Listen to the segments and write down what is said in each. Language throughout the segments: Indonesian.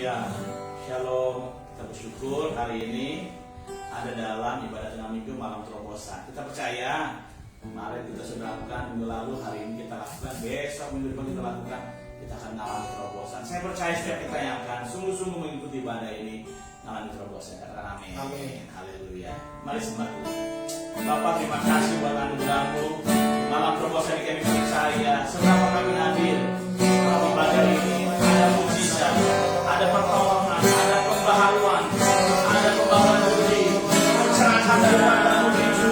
Ya, shalom. Kita bersyukur hari ini ada dalam ibadah tengah minggu malam terobosan. Kita percaya kemarin kita sudah lakukan, minggu lalu, hari ini kita lakukan, besok minggu depan kita lakukan, kita akan mengalami terobosan. Saya percaya setiap kita yang akan sungguh-sungguh mengikuti ibadah ini mengalami terobosan. Katakan amin. Amin. Haleluya. Mari sembah dulu. Bapak, terima kasih buat anugerah-Mu. Malam terobosan ini kami percaya seberapa kami hadir bahwa ibadah ini ada mujizat, ada pertolongan, ada pembaharuan, ada pembawaan puji, pencerahan daripada menuju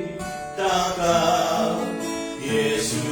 Cintakan Yesus.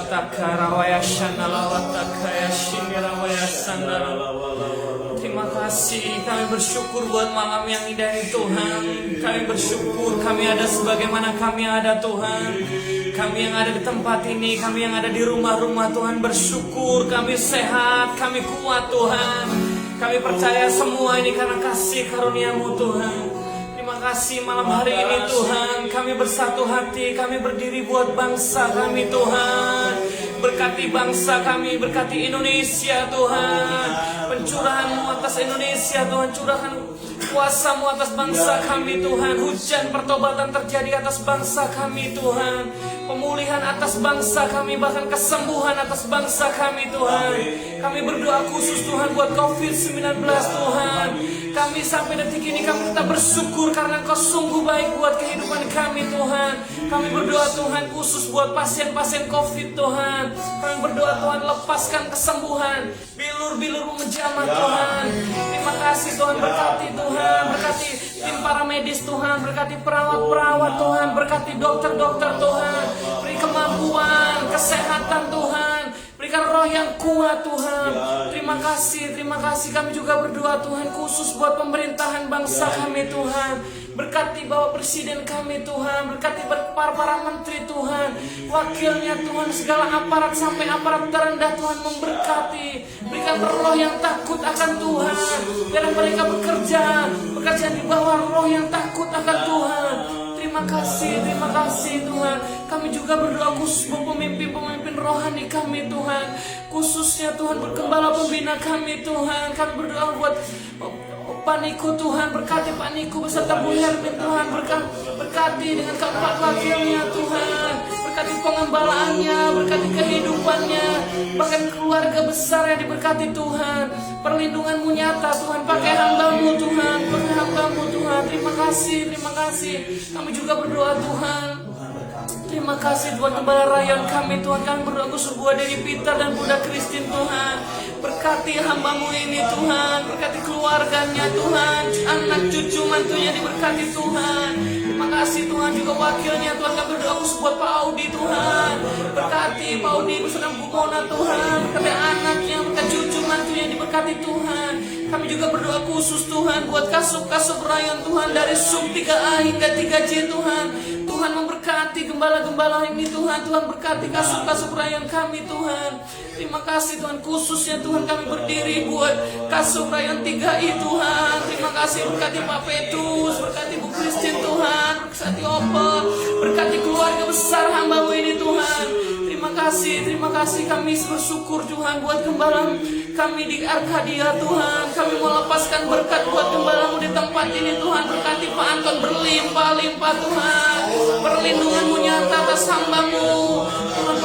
Takara Shanalawataka Shindirawaya Sandara. Terima kasih, kami bersyukur buat malam yang indah ini Tuhan. Kami bersyukur kami ada sebagaimana kami ada Tuhan. Kami yang ada di tempat ini, kami yang ada di rumah-rumah Tuhan bersyukur. Kami sehat, kami kuat Tuhan. Kami percaya semua ini karena kasih karunia-Mu Tuhan. Terima kasih malam hari ini Tuhan. Kami bersatu hati, kami berdiri buat bangsa kami Tuhan. Berkati bangsa kami, berkati Indonesia Tuhan. Pencurahan-Mu atas Indonesia Tuhan. Curahkan kuasa-Mu atas bangsa kami Tuhan. Hujan pertobatan terjadi atas bangsa kami Tuhan. Pemulihan atas bangsa kami, bahkan kesembuhan atas bangsa kami Tuhan. Kami berdoa khusus Tuhan buat COVID-19 Tuhan. Kami sampai detik ini kami tetap bersyukur karena Engkau sungguh baik buat kehidupan kami Tuhan. Kami berdoa Tuhan khusus buat pasien-pasien COVID Tuhan. Kami berdoa Tuhan lepaskan kesembuhan. Bilur-bilur menjamah Tuhan. Terima kasih Tuhan, berkati Tuhan. Berkati tim para medis Tuhan. Berkati perawat-perawat Tuhan. Berkati dokter-dokter Tuhan. Beri kemampuan, kesehatan Tuhan. Berikan roh yang kuat Tuhan. Terima kasih kami juga berdoa Tuhan khusus buat pemerintahan bangsa kami Tuhan. Berkati Bapak Presiden kami Tuhan. Berkati para menteri Tuhan. Wakilnya Tuhan, segala aparat sampai aparat terendah Tuhan memberkati. Berikan roh yang takut akan Tuhan. Biar mereka bekerja di bawah roh yang takut akan Tuhan. Terima kasih Tuhan. Kami juga berdoa khusus buat pemimpin rohani kami Tuhan. Khususnya Tuhan bergembala pembina kami Tuhan. Kami berdoa buat Pak Niko Tuhan. Berkati Pak Niko beserta Bu Hermin Tuhan. Berkati dengan keempat wakilnya Tuhan. Berkati pengembalaannya, berkati kehidupannya, bahkan keluarga besar yang diberkati Tuhan. Perlindungan-Mu nyata Tuhan. Pakai hamba-Mu Tuhan. Terima kasih. Kami juga berdoa Tuhan. Terima kasih Tuhan Gembala Rayon kami Tuhan. Kami berdoa khusus buat dari Peter dan Bunda Christine Tuhan. Berkati hamba-Mu ini Tuhan. Berkati keluarganya Tuhan. Anak cucu mantunya diberkati Tuhan. Terima kasih Tuhan, juga wakilnya Tuhan. Kami berdoa khusus buat Pak Audi Tuhan. Berkati Pak Audi bersama Bu Mona Tuhan. Berkati anaknya, berkati cucu mantunya diberkati Tuhan. Kami juga berdoa khusus Tuhan buat Kasub Rayon Tuhan. Dari sub 3A hingga 3J Tuhan. Tuhan memberkati gembala-gembala ini Tuhan. Tuhan berkati Kasub Rayon kami Tuhan. Terima kasih Tuhan, khususnya Tuhan kami berdiri buat Kasub Rayon 3I Tuhan. Terima kasih, berkati Pak Petrus, berkati Bu Christine Tuhan, berkati Opa, berkati keluarga besar hamba-Mu ini Tuhan. Terima kasih kami bersyukur Tuhan buat gembala kami di Arkadia Tuhan. Kami mau lepaskan berkat buat gembala-Mu di tempat ini Tuhan. Berkati Pak Anton berlimpah-limpah Tuhan. Perlindungan-Mu nyata atas hamba-Mu Tuhan.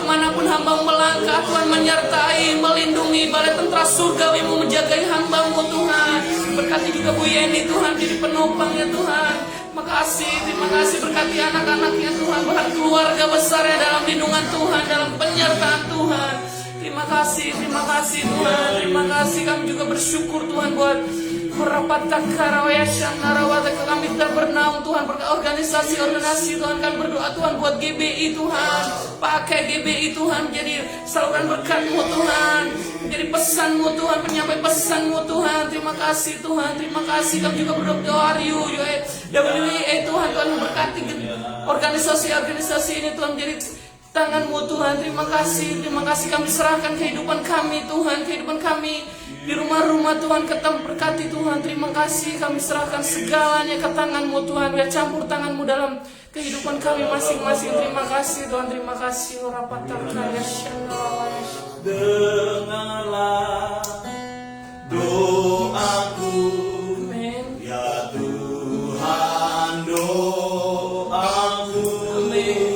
Kemanapun hamba-Mu melangkah Tuhan, menyertai, melindungi. Balai tentara surgawi-Mu menjagai hamba-Mu Tuhan. Berkati juga Bu Yeni Tuhan, jadi penopangnya Tuhan. Terima kasih berkati anak-anaknya Tuhan, bahkan keluarga besarnya dalam lindungan Tuhan, dalam penyertaan Tuhan. Terima kasih Tuhan. Terima kasih, kami juga bersyukur Tuhan buat merapat takarawayasan narawata. Kami tidak bernaung Tuhan, organisasi Tuhan. Kami berdoa Tuhan buat GBI Tuhan. Pakai GBI Tuhan menjadi saluran berkat-Mu Tuhan, menjadi pesan-Mu Tuhan, penyampai pesan-Mu Tuhan. Terima kasih Tuhan. Kami juga berdoa WWE Tuhan. Tuhan memberkati organisasi ini Tuhan, menjadi tangan-Mu Tuhan. Terima kasih kami serahkan kehidupan kami Tuhan, kehidupan kami di rumah-rumah Tuhan, berkati Tuhan. Terima kasih, kami serahkan segalanya ke tangan-Mu Tuhan. Biar campur tangan-Mu dalam kehidupan kami masing-masing. Terima kasih Tuhan, terima kasih. Dengarlah doaku, Amin. ya Tuhan, doaku. Amin.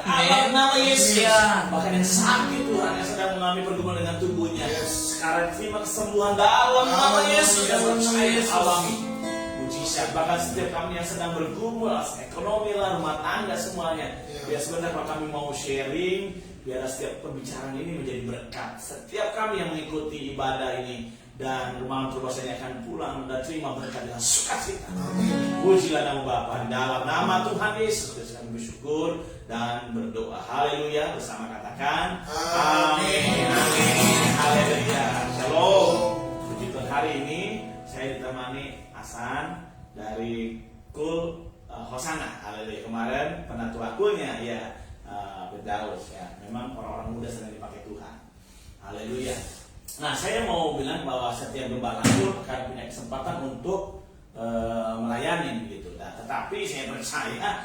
dalam nama Yesus. Ya. Bahkan yang sakit Tuhan yang sedang mengalami pergumulan dengan tubuhnya, sekarang terima kesembuhan dalam nama Yesus. Dan percaya alami mujizat. Bahkan setiap kami yang sedang bergumul, ekonomi lah, rumah tangga semuanya. Biar sebentar Pak kami mau sharing, biar setiap pembicaraan ini menjadi berkat. Setiap kami yang mengikuti ibadah ini dan rumah terus ini akan pulang dan terima berkat dengan sukacita. Pujilah nama Bapa dalam nama Tuhan Yesus. Kami bersyukur dan berdoa. Haleluya, bersama katakan amin. Amin. Haleluya. Shalom. Puji Tuhan, hari ini saya ditemani Hasan dari Kul Hosana. Haleluya. Kemarin penatua kulnya ya Firdaus ya. Memang orang-orang muda sedang dipakai Tuhan. Haleluya. Nah, saya mau bilang bahwa setiap gembala itu akan punya kesempatan untuk melayani begitu. Nah, tetapi saya percaya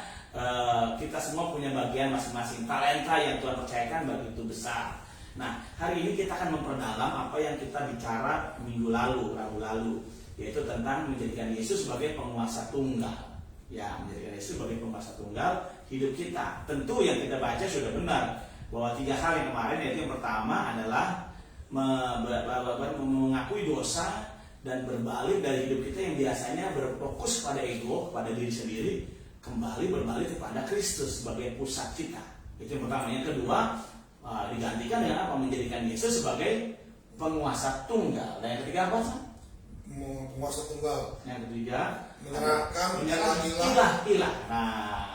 kita semua punya bagian masing-masing, talenta yang Tuhan percayakan begitu besar. Nah, hari ini kita akan memperdalam apa yang kita bicara minggu lalu, Rabu lalu, yaitu tentang menjadikan Yesus sebagai penguasa tunggal. Ya, menjadikan Yesus sebagai penguasa tunggal hidup kita. Tentu yang kita baca sudah benar bahwa 3 hal yang kemarin, yaitu yang pertama adalah mengakui dosa dan berbalik dari hidup kita yang biasanya berfokus pada ego, pada diri sendiri, kembali berbalik kepada Kristus sebagai pusat kita. Itu yang pertama. Yang kedua, digantikan dengan apa? Menjadikan Yesus sebagai penguasa tunggal. Dan yang ketiga apa? Penguasa tunggal. Yang ketiga, menyerahkan ilah. Nah,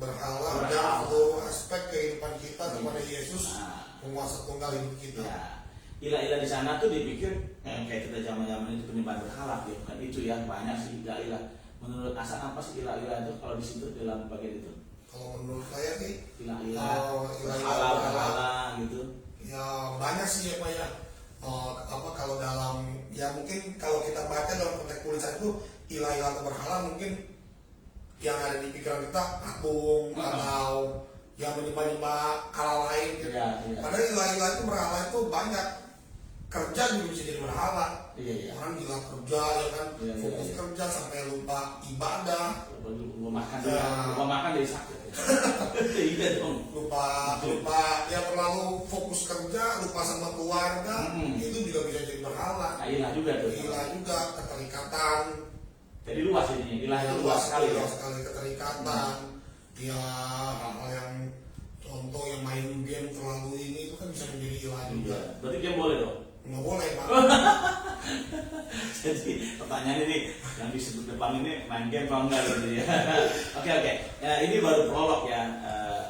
berhala dan seluruh aspek kehidupan kita kepada Yesus, penguasa tunggal hidup kita. Ya. Ilah-ilah di sana tuh dipikir kayak kita zaman-zaman itu penyembahan berhala, ya bukan itu ya, banyak sih ilah-ilah. Menurut Hasan apa sih ilah-ilah itu kalau di situ dalam bagian itu? Kalau menurut saya sih ilah-ilah berhala gitu. Ya banyak sih ya Pak ya. Kalau dalam ya mungkin kalau kita baca dalam konteks tulisan itu ilah-ilah atau berhala mungkin yang ada di pikiran kita patung atau yang menyembah-nyembah ala lain gitu. Ya. Padahal ilah-ilah itu berhala itu banyak. Kerja juga bisa jadi berhala. Iya. Orang gila kerja ya kan, fokus kerja sampai lupa ibadah. Lupa makan jadi sakit. Iya dong. Lupa ya terlalu fokus kerja, lupa sama keluarga, itu juga bisa jadi berhala. Ilah juga tuh. Ilah juga keterikatan. Jadi luas ini, ilah itu luas sekali ya. Sekali keterikatan. Ya hal-hal yang contoh yang main game terlalu ini itu kan bisa menjadi ilah juga. Berarti game boleh dong? Nggak boleh Pak. Jadi pertanyaan ini yang disebut depan ini main game apa enggak gitu ya. Oke. Ya, ini baru prolog ya,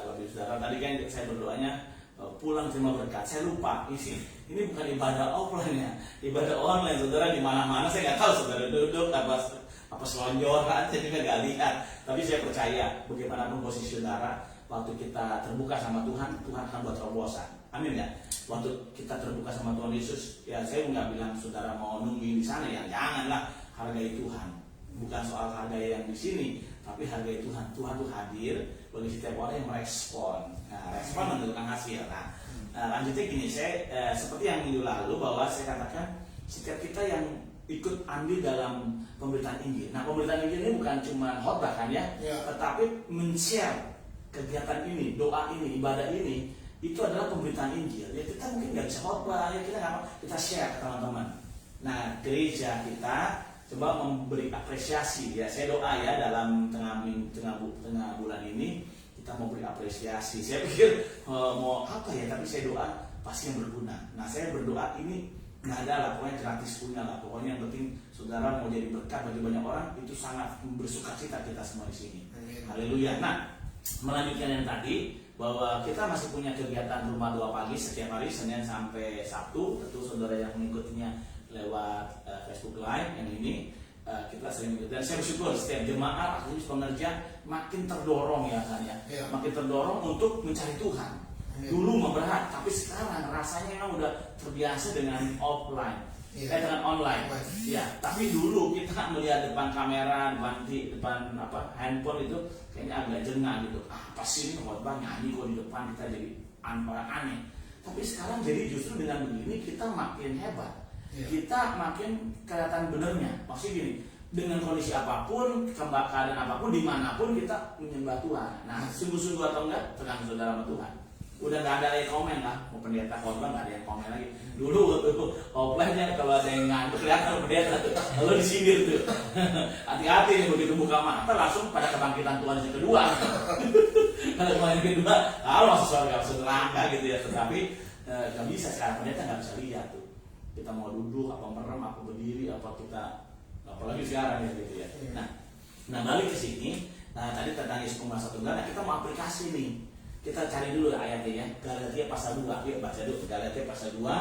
Bapak Saudara. Tadi kan saya berdoanya pulang terima berkat. Saya lupa ini bukan ibadah offline ya, ibadah online. Saudara di mana-mana saya nggak tahu saudara duduk apa selonjoran saya juga nggak lihat. Tapi saya percaya bagaimanapun posisi saudara, waktu kita terbuka sama Tuhan akan buat terobosan. Amin ya. Waktu kita terbuka sama Tuhan Yesus, ya saya nggak bilang saudara mau nungguin di sana ya, janganlah. Hargai Tuhan, bukan soal hargai yang di sini, tapi hargai Tuhan. Tuhan tuh hadir bagi setiap orang yang merespon. Nah, respon menentukan hasil. Nah, lanjutnya gini, saya seperti yang minggu lalu bahwa saya katakan setiap kita yang ikut andil dalam pemberitaan Injil. Nah, pemberitaan Injil ini bukan cuma khotbah kan ya, tetapi men-share kegiatan ini, doa ini, ibadah ini. Itu adalah pemberitaan Injil. Ya kita mungkin nggak bisa khotbah, ya kita share ke teman-teman. Nah, gereja kita coba memberi apresiasi. Ya, saya doa ya dalam tengah bulan ini kita mau beri apresiasi. Saya pikir mau apa ya, tapi saya doa pasti yang berguna. Nah, saya berdoa ini nggak ada lah, pokoknya gratis punya lah. Pokoknya yang penting saudara mau jadi berkat bagi banyak orang, itu sangat bersukacita kita semua di sini. Haleluya. Nah, melanjutkan yang tadi, bahwa kita masih punya kegiatan rumah 2 pagi setiap hari Senin sampai Sabtu. Tentu saudara yang mengikutinya lewat Facebook Live yang ini kita sering mengikuti. Dan saya bersyukur setiap jemaat aktivis pengerja makin terdorong ya kan ya, makin terdorong untuk mencari Tuhan. Dulu memberat, tapi sekarang rasanya memang udah terbiasa dengan offline. Dengan online. Ya, tapi dulu kita melihat depan kamera, depan handphone itu kayaknya agak jengah gitu. Apa sih ini khotbah nyanyi kok di depan, kita jadi aneh. Tapi sekarang jadi justru dengan begini kita makin hebat. Kita makin kelihatan benernya. Maksudnya gini, dengan kondisi apapun, keadaan apapun, dimanapun kita menyembah Tuhan. Nah, sungguh-sungguh atau enggak tergantung saudara sama Tuhan. Udah nggak ada yang komen lah, mau pendeta khotbah nggak ada yang komen lagi. Dulu waktu offline-nya kalau ada yang ngantuk kelihatan pendeta tuh, lalu disindir tuh. Hati-hati nih, begitu buka mata langsung pada kebangkitan Tuhan yang kedua. Kalau yang kedua, kalau masuk surga masuk neraka gitu ya. Tetapi nggak bisa sekarang, pendeta nggak bisa lihat tuh. Kita mau duduk, apa merem, apa berdiri, apa kita, apalagi sekarang ya gitu ya. Nah balik ke sini, tadi tentang Yesus Pembala Tunggal, kita mau aplikasi nih. Kita cari dulu ayatnya ya, Galatia pasal 2. Yuk baca dulu Galatia pasal 2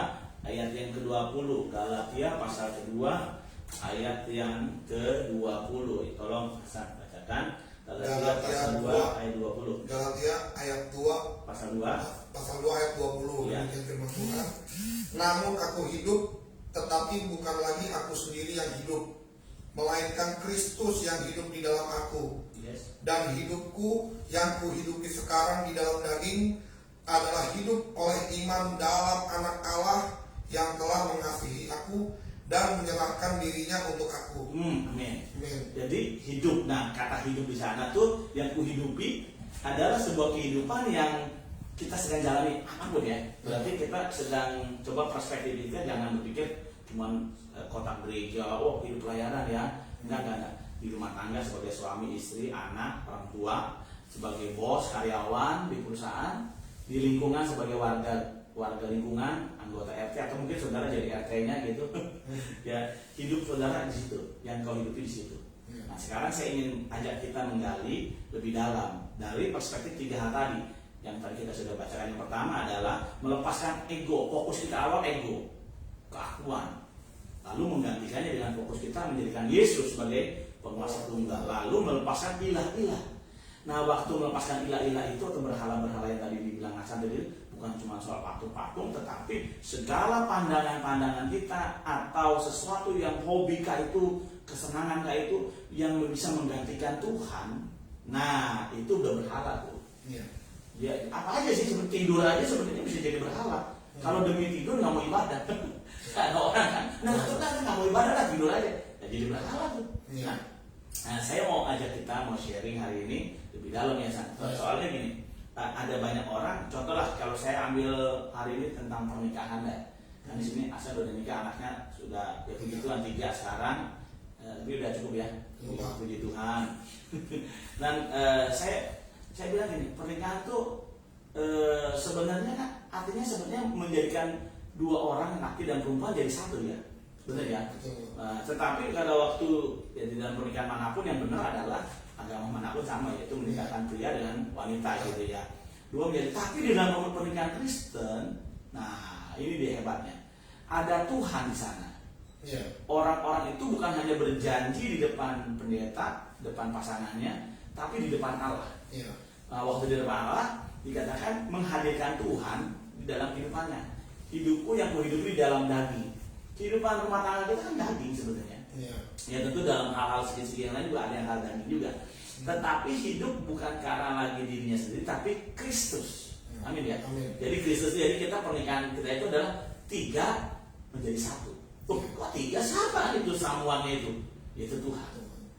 ayat yang ke-20. Galatia pasal kedua ayat yang ke-20. Tolong bacakan Galatia pasal 2 ayat 20. Galatia ayat 2 pasal 2 ayat 20. Ya. Demikian firman Tuhan. Namun aku hidup, tetapi bukan lagi aku sendiri yang hidup, melainkan Kristus yang hidup di dalam aku. Yes. Dan hidupku yang kuhidupi sekarang di dalam daging adalah hidup oleh iman dalam Anak Allah yang telah mengasihi aku dan menyerahkan dirinya untuk aku. Amin. Amin. Jadi hidup. Nah, kata hidup di sana tuh yang kuhidupi adalah sebuah kehidupan yang kita sedang jalani apapun ya. Berarti kita sedang coba perspektif kita, jangan berpikir cuman kotak gereja, oh hidup pelayanan ya. Enggak. Di rumah tangga sebagai suami, istri, anak, orang tua, sebagai bos, karyawan di perusahaan, di lingkungan sebagai warga lingkungan, anggota RT, atau mungkin saudara jadi RT-nya gitu. Ya, hidup saudara di situ, yang kau hidupi di situ. Nah, sekarang saya ingin ajak kita menggali lebih dalam dari perspektif 3 hal tadi yang tadi kita sudah bacakan. Yang pertama adalah melepaskan ego. Fokus kita awal ego, keakuan, lalu menggantikannya dengan fokus kita menjadikan Yesus sebagai penguasa tunggal, lalu melepaskan ilah-ilah. Nah, waktu melepaskan ilah-ilah itu atau berhala-berhala yang tadi dibilang Hasan tadi, bukan cuma soal patung-patung, tetapi segala pandangan-pandangan kita atau sesuatu yang hobi kah itu, kesenangan kah itu, yang bisa menggantikan Tuhan. Nah, itu udah berhala tuh. Ya, apa aja sih, seperti tidur aja sebenarnya bisa jadi berhala. Kalau demi tidur nggak mau ibadah, ada orang kan, nah itu kan nggak mau ibadah lah, tidur aja, ya jadi berhala tuh. Nah, saya mau ajak kita mau sharing hari ini lebih dalam ya San. Soalnya gini, ada banyak orang, contoh lah kalau saya ambil hari ini tentang pernikahan ya. Kan di sini Asa udah nikah, anaknya sudah ya begituan 3 sekarang, tapi udah cukup ya, puji Tuhan. Dan saya bilang gini, pernikahan tuh sebenarnya kan artinya sebenarnya menjadikan 2 orang laki dan perempuan jadi satu ya. Benar ya. Tetapi pada waktu ya, di dalam pernikahan manapun yang benar adalah agama manapun sama, yaitu menikahkan pria dengan wanita gitu ya. 2 menjadi. Tapi di dalam pernikahan Kristen, nah ini dia hebatnya. Ada Tuhan di sana. Orang-orang itu bukan hanya berjanji di depan pendeta, depan pasangannya, tapi di depan Allah. Nah, waktu di depan Allah dikatakan menghadirkan Tuhan di dalam kehidupannya. Hidupku yang kuhidupi di dalam daging. Kehidupan rumah tangga kita kan daging sebenarnya. Ya tentu dalam hal-hal segi-segi yang lain juga ada yang hal daging juga. Tetapi hidup bukan karena lagi dirinya sendiri, tapi Kristus. Amin ya. Jadi Kristus, jadi kita pernikahan kita itu adalah 3 menjadi 1. Kok 3 siapa itu samuannya itu? Yaitu Tuhan.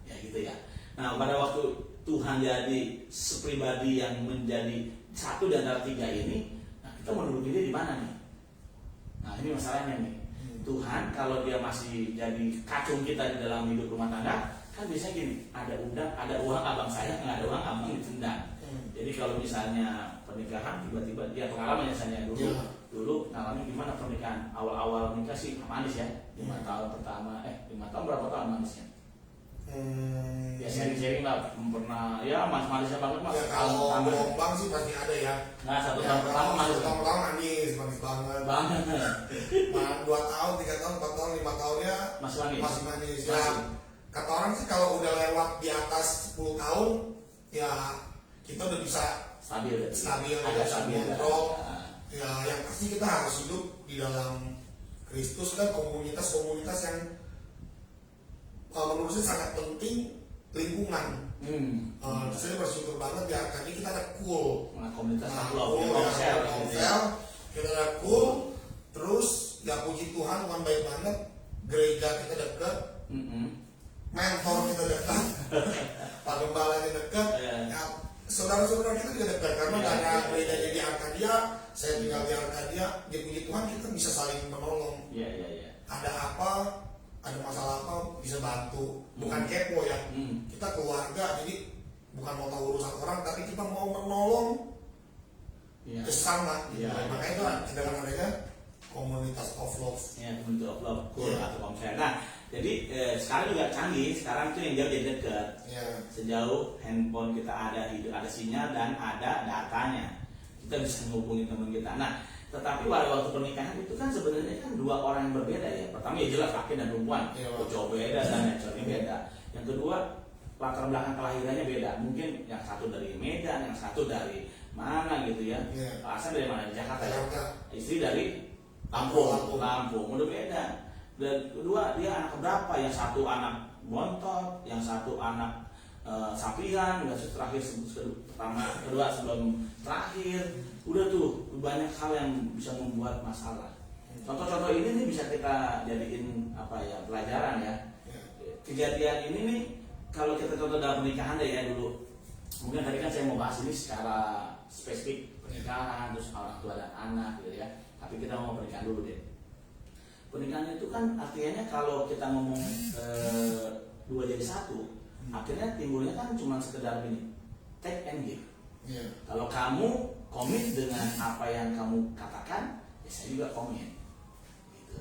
Ya gitu ya. Nah pada waktu Tuhan jadi sepribadi yang menjadi 1 di antara 3 ini, nah kita mau duduk dia di mana nih? Nah ini masalahnya nih. Tuhan kalau dia masih jadi kacung kita di dalam hidup rumah tangga, kan biasanya gini, ada uang abang saya, nggak ada uang abang ditendang. Jadi kalau misalnya pernikahan tiba-tiba dia pengalaman misalnya dulu ngalamin gimana pernikahan awal-awal nikah sih manis ya, 5 tahun pertama 5 tahun berapa tahun manisnya? Ya sharing-sharing lah, pernah ya manis-manisnya banget mas. Ya kalau gelombang sih pasti ada ya. Nah 1 tahun pertama manis. 1 tahun pertama manis banget. 2 tahun, 3 tahun, 4 tahun, 5 tahunnya masih manis. Ya, kata orang sih kalau udah lewat di atas 10 tahun, ya kita udah bisa stabil, ada kontrol. Ya yang pasti kita harus hidup di dalam Kristus dan komunitas yang menurut saya sangat penting, lingkungan. Saya bersyukur banget ya, karena kita ada komunitas kita ada terus ya puji Tuhan baik banget, gereja kita dekat, mentor dipuji Tuhan kita bisa saling menolong. Iya, iya, iya. Ada apa, ada masalah apa bisa bantu, bukan kepo ya. Kita keluarga, jadi bukan mau tahu urusan orang, tapi kita mau menolong sesama. Iya. Makanya itu dengan adanya komunitas of love. Ya, community of love, Iya. atau komsel. Nah, jadi sekarang juga canggih. Sekarang tuh yang jauh jadi dekat. Ya. Sejauh handphone kita ada sinyal dan ada datanya, kita bisa menghubungi teman kita. Nah, tetapi pada waktu pernikahan itu kan sebenarnya kan dua orang yang berbeda ya. Pertama ya jelas laki dan perempuan, Iya. jauh beda dan nature-nya beda. Yang kedua latar belakang kelahirannya beda. Mungkin yang satu dari Medan, yang satu dari mana gitu ya. Iya. Asal dari mana? Jakarta ya. Jakarta. Istri dari Lampung, udah beda. Dan kedua dia anak berapa? Yang satu anak bontot, yang satu anak sapian, udah terakhir pertama, kedua sebelum terakhir, udah tuh banyak hal yang bisa membuat masalah. Contoh-contoh ini nih bisa kita jadiin apa ya pelajaran ya. Kejadian ini nih kalau kita contoh dalam pernikahan deh ya dulu. Mungkin tadi kan saya mau bahas ini secara spesifik pernikahan terus orang tua dan anak gitu ya. Tapi kita mau pernikahan dulu deh. Pernikahan itu kan artinya kalau kita ngomong dua jadi satu, akhirnya timbulnya kan cuma sekedar gini, take and give. Yeah. Kalau kamu komit dengan apa yang kamu katakan, ya saya juga komit. Gitu.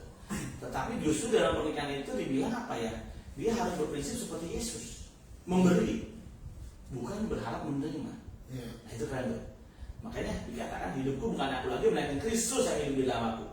Tetapi justru dalam pernikahan itu dibilang apa ya? Dia harus berprinsip seperti Yesus, memberi, bukan berharap menerima. Yeah. Nah itu keren tuh. Makanya dikatakan hidupku bukan aku lagi, melainkan Kristus yang hidup di dalam aku.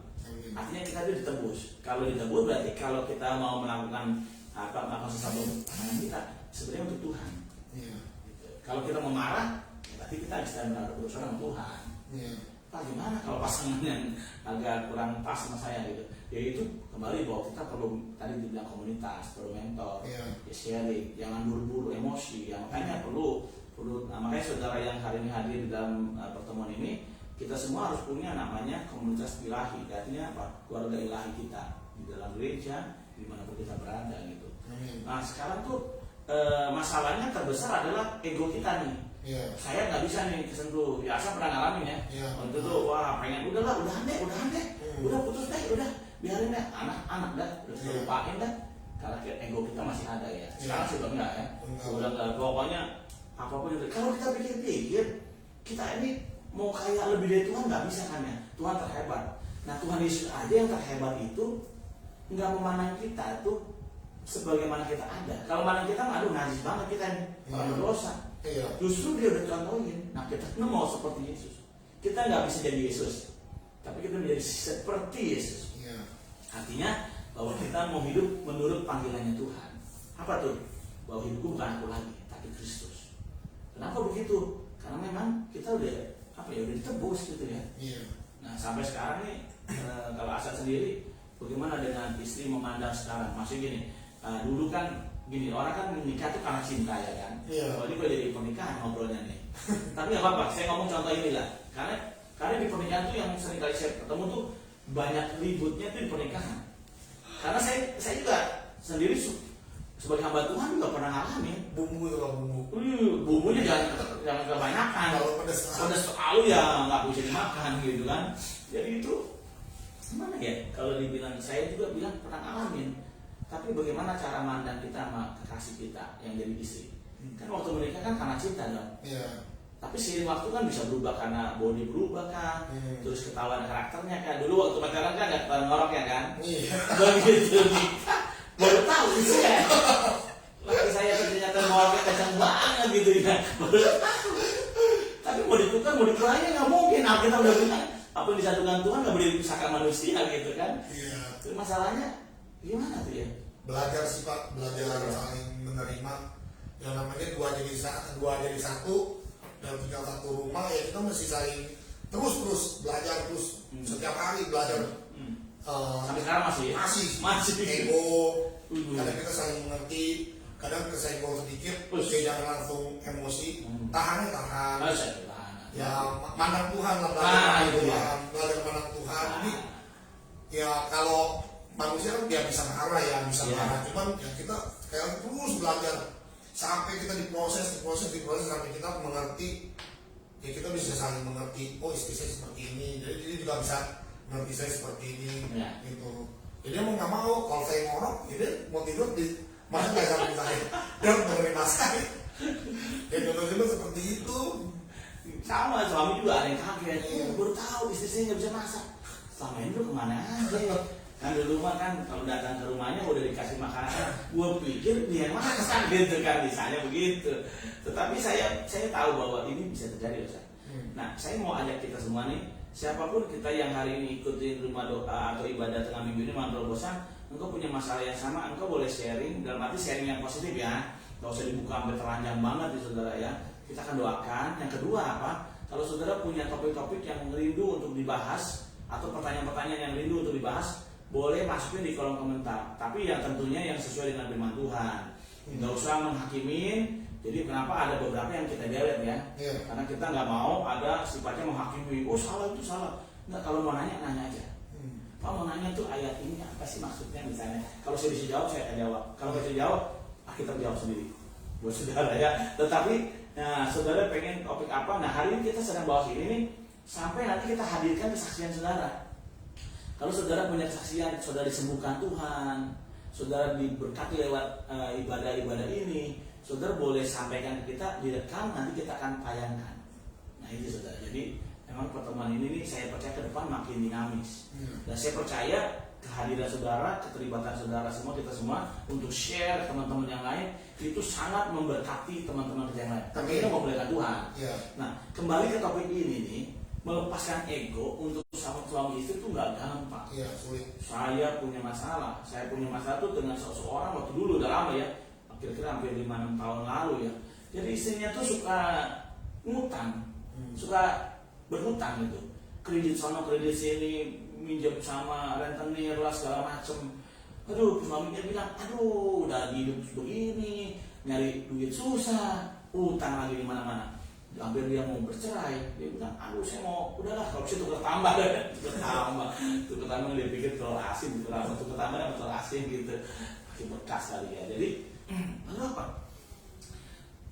Artinya kita itu ditebus. Kalau ditebus berarti kalau kita mau melakukan apa sesuatu pasangan kita sebenarnya untuk Tuhan. Yeah. Gitu. Kalau kita mau marah, ya berarti kita sedang berurusan sama Tuhan. Yeah. Pak gimana kalau pasangan yang agak kurang pas sama saya gitu? Ya itu kembali bahwa kita perlu tadi dibilang komunitas, perlu mentor, Yeah. ya sharing, jangan buru-buru emosi. Ya makanya perlu. Nah, makanya saudara yang hari ini hadir di dalam pertemuan ini, kita semua harus punya namanya komunitas ilahi. Artinya apa? Keluarga ilahi kita di dalam gereja, dimanapun kita berada gitu. Nah sekarang tuh masalahnya terbesar adalah ego kita nih. Yeah. Saya nggak bisa nih kesentuh. Ya saya pernah ngalamin ya. Yeah. Waktu itu wah pengen udahlah, udah putus deh, udah biarin deh anak-anak dah, udah lupain dah. Karena ego kita masih ada ya. Sekarang sudah enggak ya. Udah enggak. Pokoknya apapun itu. Kalau kita pikir-pikir, kita ini mau kayak lebih dari Tuhan nggak bisa kan ya. Tuhan terhebat. Nah Tuhan Yesus aja yang terhebat itu nggak memandang kita itu sebagaimana kita ada. Kalau memandang kita, aduh najis banget kita ini, orang berdosa. Iya. Justru dia udah contohin. Nah kita mau seperti Yesus. Kita nggak bisa jadi Yesus, tapi kita menjadi seperti Yesus. Iya. Artinya bahwa kita mau hidup menurut panggilannya Tuhan. Apa tuh? Bahwa hidupku bukan aku lagi, tapi Kristus. Kenapa begitu? Karena memang kita udah udah ditebus gitu ya. Iya. Nah sampai sekarang nih kalau Asad sendiri, bagaimana dengan istri memandang sekarang? Masih gini, dulu kan gini orang kan menikah tuh karena cinta ya kan. Iya. Kalau ini kok jadi pernikahan ngobrolnya nih. Tapi nggak apa-apa, saya ngomong contoh inilah. Karena di pernikahan tuh yang sering kali saya ketemu tuh banyak ributnya tuh di pernikahan. Karena saya juga sendiri sebagai hamba Tuhan juga pernah ngalamin. Bumbu. Bumbunya jangan kebanyakan. Kalau pedas terlalu ya nggak bisa dimakan gitu kan. Jadi itu gimana ya? Kalau dibilang saya juga bilang pernah ngalamin. Tapi bagaimana cara mandang kita sama kekasih kita yang jadi istri? Kan waktu menikah kan karena cinta dong. Iya. Tapi seiring waktu kan bisa berubah karena body berubah kan. Terus ketahuan karakternya kan. Dulu waktu pacaran kan nggak ketahuan ngorok ya kan. Iya. Begitu nikah baru tahu sih ya. Laki saya ternyata ngoroknya kencang banget gitu ya. Baru tahu. Tapi mau ditukar mau dikurangin nggak mungkin. Nah, kita udah bilang apa yang disatukan Tuhan nggak boleh dipisahkan manusia gitu kan. Iya. Tapi masalahnya gimana tuh ya? Belajar sih Pak, belajar saling menerima. Yang namanya dua jadi satu dan tinggal satu rumah ya kita mesti saling terus belajar terus setiap hari belajar. Sampai sekarang masih ego. Kadang kita saling mengerti, kadang kesenggol sedikit, jadi jangan langsung emosi. Tahan. Ya mandang Tuhan lah, belajar mandang Tuhan. Jadi ya kalau manusia kan dia bisa marah ya, marah. Cuman ya kita kayak terus belajar sampai kita diproses sampai kita mengerti. Ya kita bisa saling mengerti. Oh istri saya seperti ini. Jadi juga bisa menurut saya seperti ini, Ya. gitu. Jadi mau nggak mau, kalau saya ngorok, jadi mau tidur di masa nggak samping saya, dia dengerin masak. Ya contoh-contoh seperti itu. Sama suami juga ada yang kaget, baru tahu istri saya nggak bisa masak. Selama ini lu kemana aja? Kan dulu mah kan kalau datang ke rumahnya udah dikasih makanan, gue pikir dia yang masak gitu kan, misalnya begitu. Tetapi saya tahu bahwa ini bisa terjadi, Ustaz. Nah, saya mau ajak kita semua nih, siapapun kita yang hari ini ikutin rumah doa atau ibadah tengah minggu ini mantul bosan, engkau punya masalah yang sama, engkau boleh sharing, dalam arti sharing yang positif ya, nggak usah dibuka sampai telanjang banget di saudara ya. Kita akan doakan. Yang kedua apa? Kalau saudara punya topik-topik yang rindu untuk dibahas atau pertanyaan-pertanyaan yang rindu untuk dibahas, boleh masukin di kolom komentar. Tapi yang tentunya yang sesuai dengan firman Tuhan. Nggak usah menghakimin. Jadi kenapa ada beberapa yang kita delete ya? Karena kita nggak mau ada sifatnya menghakimi. Oh salah itu salah. Nggak, kalau mau nanya aja. Kalau mau nanya tuh ayat ini apa sih maksudnya misalnya? Kalau saya bisa jawab saya akan jawab. Kalau nggak bisa jawab, kita jawab sendiri. Buat saudara ya. Tetapi nah, saudara pengen topik apa? Nah, hari ini kita sedang bahas ini nih, sampai nanti kita hadirkan kesaksian saudara. Kalau saudara punya kesaksian, saudara disembuhkan Tuhan, saudara diberkati lewat ibadah-ibadah ini, saudara boleh sampaikan ke kita, direkam, nanti kita akan tayangkan. Nah itu saudara. Jadi memang pertemuan ini nih, saya percaya ke depan makin dinamis. Dan saya percaya kehadiran saudara, keterlibatan saudara semua, kita semua untuk share teman-teman yang lain itu sangat memberkati teman-teman kita yang lain. Tapi kita memuliakan Tuhan. Nah, kembali ke topik ini nih, melepaskan ego untuk suami istri itu nggak gampang. Sulit. Saya punya masalah tuh dengan seseorang waktu dulu udah lama ya, kira-kira hampir 5-6 tahun lalu ya. Jadi istrinya tuh suka ngutang, suka berhutang gitu, kredit sana kredit sini, minjem sama rentenir lah segala macem. Aduh, suaminya bilang, aduh udah hidup begini, nyari duit susah, utang lagi di mana-mana. Hampir dia mau bercerai, dia bilang, aduh saya mau, udahlah kalau bisa tukar tambah deh, tukar tambah dia pikir telur asin, tukar tambah telur asin gitu, pakai bekas kali ya. Jadi lalu apa?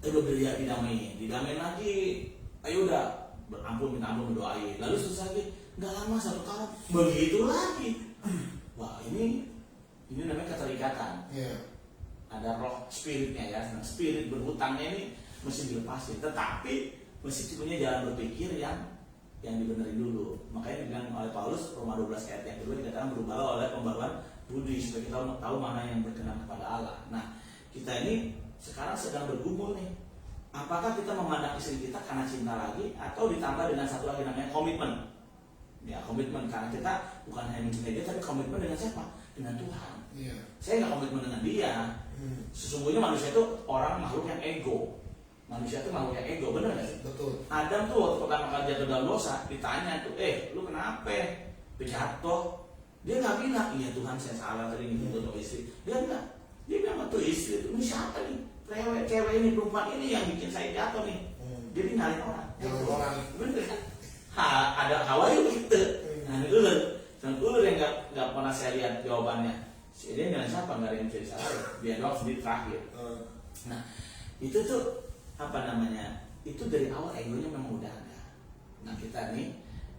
Udah dia didamain lagi, ayo udah berampun minta ampun berdoain, lalu susah lagi, nggak lama 1 tahun begitu lagi. Wah ini namanya keterikatan. Ada roh spiritnya ya, nah, spirit berhutangnya ini mesti dilepasin, tetapi mesti punya jalan berpikir yang dibenerin dulu. Makanya dibilang oleh Paulus Roma 12 ayat yang kedua dikatakan berubah oleh pembaruan budi supaya kita tahu mana yang berkenan kepada Allah. Nah kita ini sekarang sedang bergumul nih, apakah kita memandang istri kita karena cinta lagi atau ditambah dengan satu lagi namanya komitmen. Ya komitmen, karena kita bukan hanya mencintai dia tapi komitmen dengan siapa? Dengan Tuhan. Saya nggak komitmen dengan dia. Sesungguhnya manusia itu orang makhluk yang ego. Manusia itu makhluk yang ego, bener gak sih? Betul. Adam tuh waktu pertama kali jatuh dalam dosa, ditanya tuh, lu kenapa? Jatuh. Dia nggak bilang, iya Tuhan saya salah tadi ngikutin istri. Dia bilang tuh istri itu, ini siapa nih? Cewek ini, perempuan ini yang bikin saya jatuh nih. Jadi nyalain orang. Bener kan? Ada Hawa itu gitu. Nah ular yang nggak pernah saya lihat jawabannya. Dia dengan siapa? Nggak ada yang bisa disalahin. Dia doang sendiri terakhir. Nah itu tuh apa namanya, itu dari awal egonya memang udah ada. Nah kita nih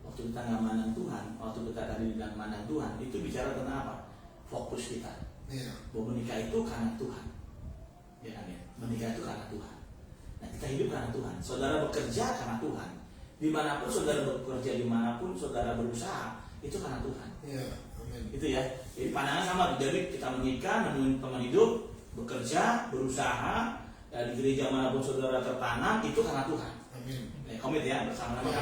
waktu kita nggak mandang Tuhan, waktu kita tadi bilang mandang Tuhan, itu bicara tentang apa? Fokus kita. Bahwa menikah itu karena Tuhan, ya kan ya? Menikah itu karena Tuhan. Nah kita hidup karena Tuhan. Saudara bekerja karena Tuhan. Dimanapun saudara bekerja, dimanapun saudara berusaha, itu karena Tuhan. Amin. Itu ya. Jadi pandangan sama. Jadi kita menikah, menemukan teman hidup, bekerja, berusaha. Di gereja manapun saudara tertanam itu karena Tuhan. Komit ya bersama-sama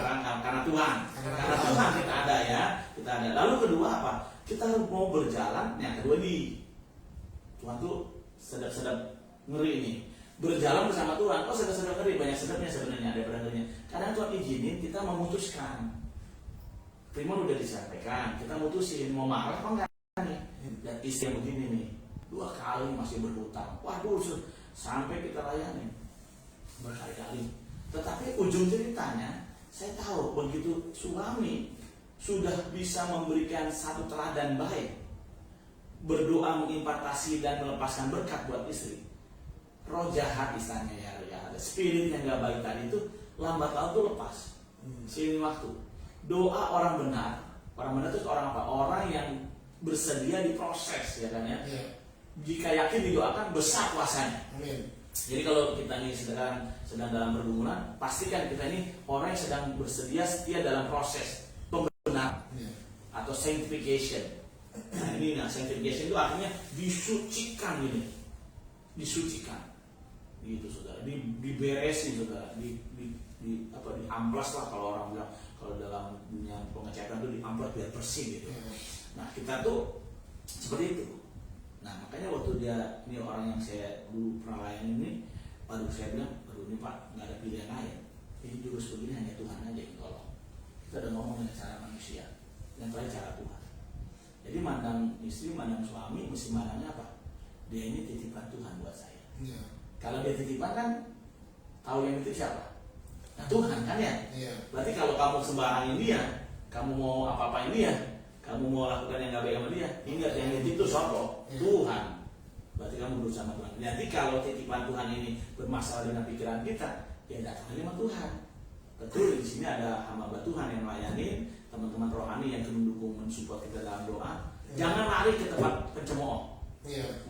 karena Tuhan. Karena Tuhan kita ada ya, kita ada. Lalu kedua apa? Kita mau berjalan. Yang kedua Tuhan tuh sedap-sedap ngeri nih. Berjalan bersama Tuhan. Oh sedap-sedap ngeri, banyak sedapnya sebenarnya, ada berangganya. Kadang Tuhan izinin kita memutuskan. Firman udah disampaikan, kita mutusin mau marah apa enggak nih. Dan istri yang begini nih, 2 kali masih berhutang. Waduh, sampai kita layani berkali-kali. Tetapi ujung ceritanya, saya tahu begitu suami sudah bisa memberikan satu teladan baik, berdoa mengimpartasi dan melepaskan berkat buat istri, roh jahat istilahnya ya, ada spirit yang gak baik tadi itu lambat laun tuh lepas. Seiring waktu, doa orang benar Orang benar itu orang apa? Orang yang bersedia diproses, ya kan ya. Jika yakin didoakan, besar kuasanya. Amin. Jadi kalau kita ini sedang dalam pergumulan, pastikan kita ini orang yang sedang bersedia setia dalam proses pembenaran atau sanctification. Nah ini, sanctification itu artinya disucikan ini, disucikan, gitu saudara, diberesin saudara, diamplas lah kalau orang bilang, kalau dalam dunia pengecatan itu diamplas biar bersih gitu. Nah kita tuh seperti itu. Nah makanya waktu ini orang yang saya dulu pernah layani ini, baru saya bilang, aduh ini Pak nggak ada pilihan lain, ini jurus begini hanya Tuhan aja yang tolong. Kita udah ngomong dengan cara manusia, yang terakhir cara Tuhan. Jadi mandang istri, mandang suami, mesti mandangnya apa? Dia ini titipan Tuhan buat saya. Kalau dia titipan kan, tahu yang itu siapa? Nah, Tuhan kan ya. Berarti kalau kamu sembarangin dia, kamu mau apa-apain dia, kamu mau lakukan yang gak baik sama dia, ingat yang itu siapa? Tuhan. Berarti kamu berusaha sama Tuhan. Jadi kalau titipan Tuhan ini bermasalah dengan pikiran kita, ya datang sama Tuhan. Betul, di sini ada hamba Tuhan yang melayani, teman-teman rohani yang mendukung, mensupport kita dalam doa. Jangan lari ke tempat pencemooh.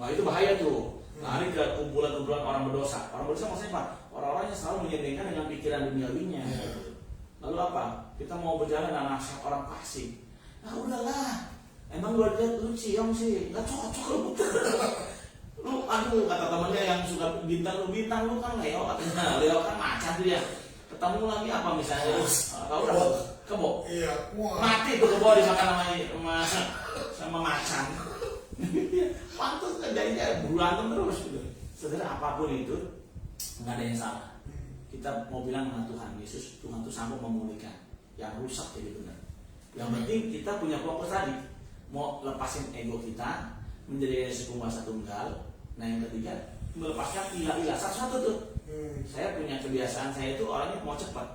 Wah itu bahaya tuh. Lari ke kumpulan-kumpulan orang berdosa. Orang berdosa maksudnya apa? Orang-orang yang selalu menyenangkan dengan pikiran duniawinya. Lalu apa? Kita mau berjalan dengan nasihat orang fasik. Nah udahlah, emang lu lihat lu ciong sih, nggak cocok lu. Lu aduh kata temennya yang suka bintang lu kan Leo katanya, Leo kan macan tuh ya. Ketemu lagi apa misalnya? Tahu udah kebo. Mati tuh kebo dimakan sama macan. Pantas jadinya berantem terus gitu. Saudara apapun itu nggak ada yang salah. Kita mau bilang dengan Tuhan Yesus, Tuhan tuh sanggup memulihkan yang rusak jadi benar. Yang penting kita punya fokus tadi, mau lepasin ego kita menjadi Yesus penguasa tunggal. Nah yang ketiga melepaskan ilah-ilah. Satu tuh. Saya punya kebiasaan, saya itu orangnya mau cepat.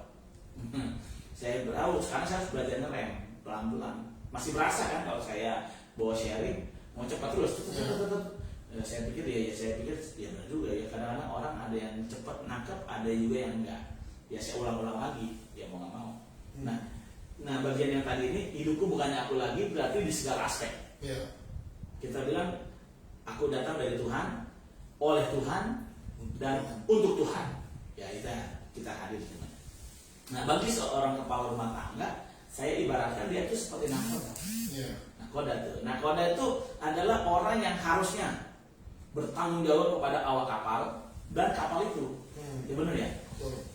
Saya berau, sekarang saya harus belajar ngerem pelan-pelan. Masih berasa kan kalau saya bawa sharing mau cepat terus. Saya pikir ya benar juga ya, kadang-kadang orang ada yang cepat nangkep, ada juga yang enggak. Ya saya ulang-ulang lagi, ya mau nggak mau. Nah bagian yang tadi ini, hidupku bukannya aku lagi, berarti di segala aspek. Kita bilang aku datang dari Tuhan, oleh Tuhan, dan untuk Tuhan. Ya itu kita hadir di sini. Nah bagi seorang kepala rumah tangga, saya ibaratkan dia itu seperti nakoda. Nakoda itu adalah orang yang harusnya bertanggung jawab kepada awak kapal dan kapal itu. Ya benar ya.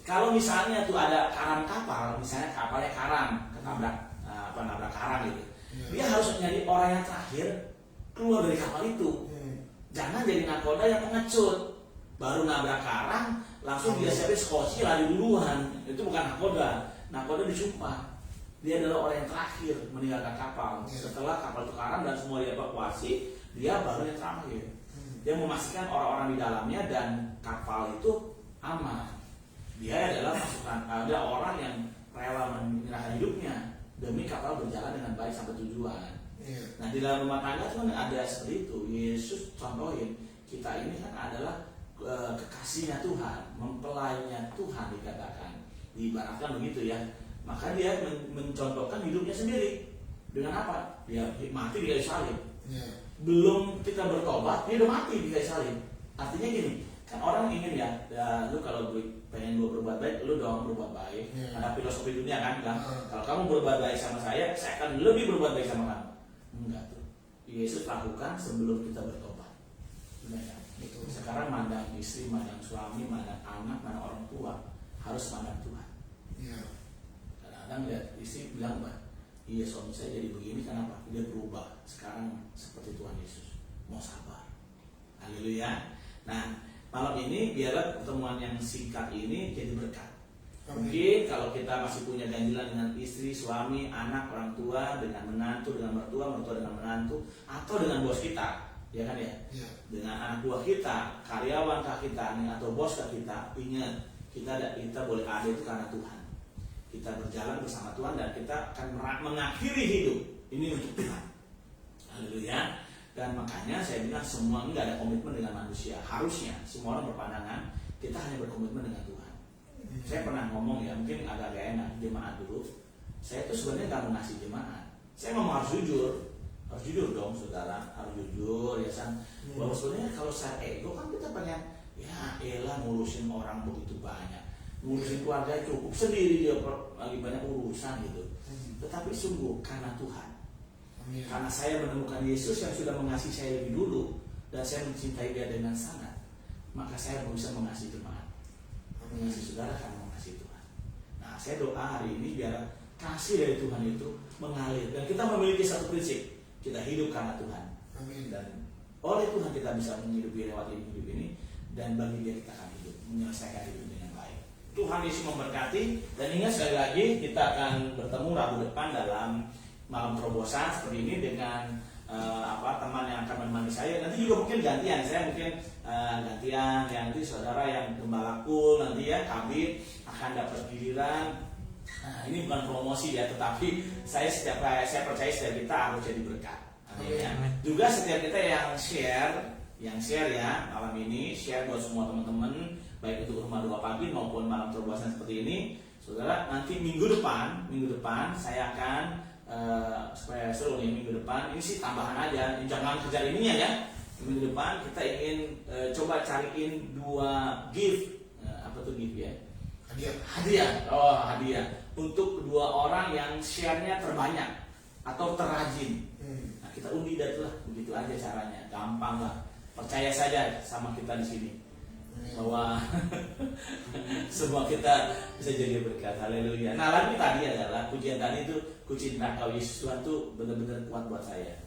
Kalau misalnya tuh ada karang kapal, misalnya kapalnya karang ketabrak nabrak karang gitu, dia harus menjadi orang yang terakhir keluar dari kapal itu. Jangan jadi nakoda yang pengecut, baru nabrak karang langsung dia siapin skoci lari duluan. Itu bukan nakoda. Nakoda disumpah. Dia adalah orang yang terakhir meninggalkan kapal. Setelah kapal itu karam dan semua dievakuasi, dia baru yang terakhir. Dia memastikan orang-orang di dalamnya dan kapal itu aman. Dia adalah ada orang yang rela menyerahkan hidupnya demi kapal berjalan dengan baik sampai tujuan. Nah di dalam rumah tangga itu kan ada seperti itu. Yesus contohin kita ini kan adalah kekasihnya Tuhan, mempelainya Tuhan dikatakan, diibaratkan begitu ya. Maka dia mencontohkan hidupnya sendiri dengan apa? Dia mati di kayu salib. Belum kita bertobat, dia udah mati di kayu salib. Artinya gini, kan orang ingin ya lu kalau pengen gue berbuat baik, lu dong berbuat baik. Ada filosofi dunia kan bilang, kalau kamu berbuat baik sama saya akan lebih berbuat baik sama kamu. Enggak tuh. Yesus lakukan sebelum kita bertobat. Benar ya? Sekarang mandang istri, mandang suami, mandang anak, mandang orang tua, harus mandang Tuhan. Kadang lihat istri bilang, iya suami saya jadi begini, kenapa? Dia berubah sekarang seperti Tuhan Yesus, mau sabar. Haleluya. Nah malam ini biarlah pertemuan yang singkat ini jadi berkat. Mungkin kalau kita masih punya ganjilan dengan istri, suami, anak, orang tua, dengan menantu, dengan mertua dengan menantu, atau dengan bos kita, ya kan ya? Dengan anak buah kita, karyawan kita, atau bos kita, ingat kita boleh ada itu karena Tuhan. Kita berjalan bersama Tuhan dan kita akan mengakhiri hidup ini untuk Tuhan. Haleluya. Dan makanya saya bilang semua nggak ada komitmen dengan manusia. Harusnya semua orang berpandangan kita hanya berkomitmen dengan Tuhan. Saya pernah ngomong ya, mungkin agak enak jemaat dulu. Saya tuh sebenarnya nggak mau ngasih jemaat, Saya memang harus jujur dong saudara, harus jujur ya San. Bahwa sebenarnya kalau saya ego kan kita pengen ya elah ngurusin orang begitu banyak, ngurusin keluarga cukup sendiri dia lagi banyak urusan gitu. Tetapi sungguh karena Tuhan, karena saya menemukan Yesus yang sudah mengasihi saya lebih dulu dan saya mencintai Dia dengan sangat, maka saya bisa mengasihi jemaat, mengasihi saudara karena mengasihi Tuhan. Nah, saya doa hari ini biar kasih dari Tuhan itu mengalir dan kita memiliki satu prinsip, kita hidup karena Tuhan. Dan oleh Tuhan kita bisa menghidupi lewat hidup ini, dan bagi Dia kita akan hidup, menyelesaikan hidup dengan baik. Tuhan Yesus memberkati. Dan ingat sekali lagi kita akan bertemu Rabu depan dalam malam terobosan seperti ini dengan teman yang akan menemani saya. Nanti juga mungkin gantian, saya mungkin gantian yang nanti saudara yang gembala cool nanti ya Kabit akan dapat giliran. Nah, ini bukan promosi ya, tetapi saya percaya setiap kita harus jadi berkat. Amin. Ya. Juga setiap kita yang share ya malam ini, share buat semua teman-teman, baik itu rumah doa pagi maupun malam terobosan seperti ini. Saudara, nanti minggu depan saya akan supaya seru nih minggu depan. Ini sih tambahan aja, jangan kejar ininya ya. Minggu depan kita ingin coba cariin 2 gift. Apa tuh gift ya? Hadiah untuk 2 orang yang share-nya terbanyak atau terrajin. Nah, kita undi lah, begitu aja caranya, gampang lah. Percaya saja sama kita di sini bahwa semua kita bisa jadi berkat. Haleluya. Nah, lagu tadi adalah pujian tadi itu, ku cinta kau Yesus Tuhan, tuh benar-benar kuat buat saya.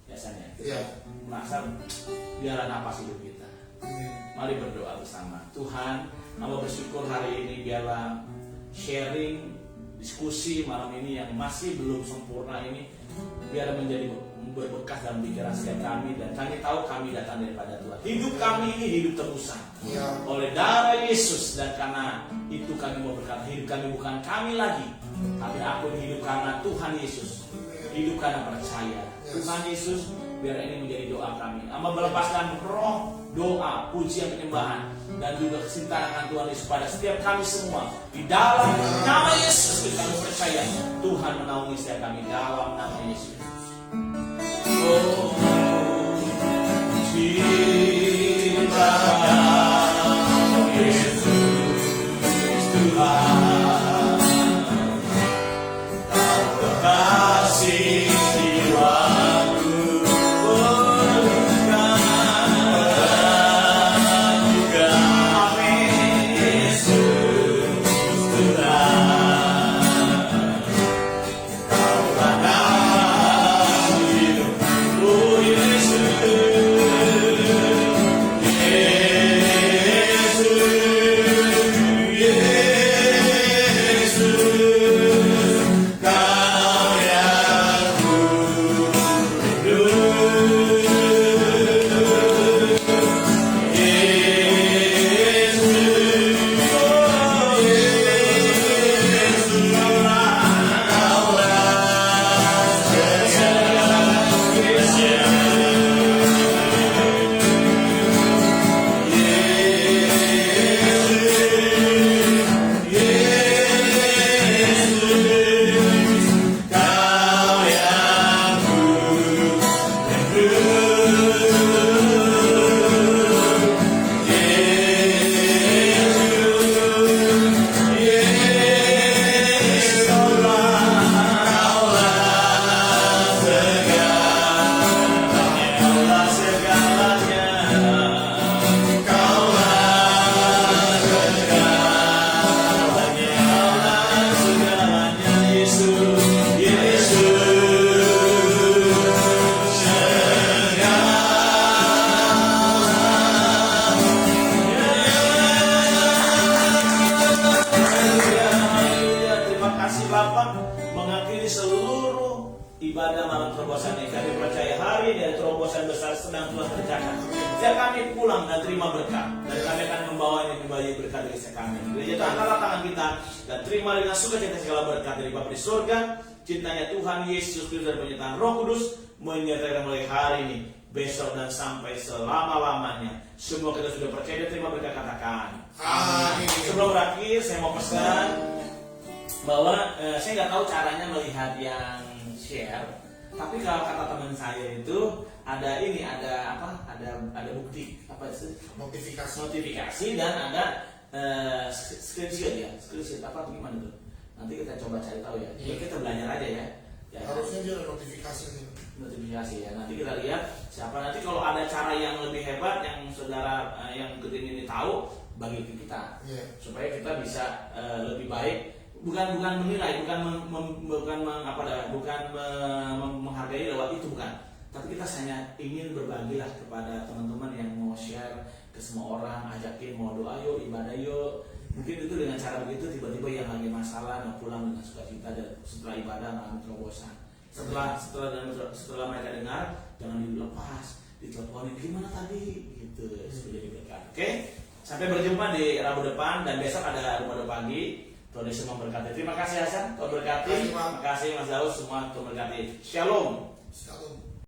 Biasanya kita merasa biarlah napas hidup kita. Mari berdoa bersama. Tuhan, hamba bersyukur hari ini biarlah sharing, diskusi malam ini yang masih belum sempurna ini biar menjadi berbekas dalam pikiran setiap kami, dan kami tahu kami datang daripada Tuhan. Hidup kami ini hidup tebusan oleh darah Yesus, dan karena itu kami mau berkata hidup kami bukan kami lagi, tapi aku hidup karena Tuhan Yesus, hidup karena percaya Tuhan Yesus. Biar ini menjadi doa kami. Amba melepaskan roh doa, pujian, penyembahan dan juga kesintaran Tuhan Yesus pada setiap kami semua. Di dalam nama Yesus kami percaya Tuhan menaungi setiap kami dalam nama Yesus. Oh, cinta Yesus Tuhan, Kau kekasih jiwaku. Ibadah malam terobosan ini kami percaya hari ini ada terobosan besar sedang Tuhan kerjakan. Setiap kami pulang dan terima berkat, dan kami akan membawa ini kembali berkat dari kami. Gereja angkatlah tangan kita dan terima dengan sukacita segala berkat dari Bapa di surga. Cintanya Tuhan Yesus Kristus dan penyertaan Roh Kudus menyertai mulai hari ini, besok dan sampai selama-lamanya. Semua kita sudah percaya dan terima berkat, katakan amin. Sebelum berakhir saya mau pesan bahwa saya nggak tahu caranya melihat yang share. Tapi kalau kata teman saya itu ada ini, ada apa? Ada bukti apa sih? Notifikasi dan ada screenshot ya, screenshot apa atau gimana tuh? Nanti kita coba cari tahu ya. Jadi kita belajar aja ya. Harusnya dia ada notifikasi nih. Notifikasi ya. Nanti kita lihat siapa nanti kalau ada cara yang lebih hebat yang saudara yang gedenya ini tahu bagi ke kita. Supaya kita bisa lebih baik. Bukan menilai, bukan menghargai lewat itu bukan. Tapi kita hanya ingin berbagilah kepada teman-teman yang mau share ke semua orang, ajakin mau doa yuk, ibadah yuk. Mungkin itu dengan cara begitu tiba-tiba yang lagi masalah nggak pulang dengan sukacita dan setelah ibadah nggak terobosan. Setelah mereka dengar jangan dilepas, diteleponin gimana tadi gitu supaya diberkat. Oke, sampai berjumpa di Rabu depan dan besok ada Ramadan pagi. Tuhan Yesus memberkati. Terima kasih Hasan, Tuhan berkati. Terima kasih Mas Daud, semua Tuhan berkati. Shalom. Shalom.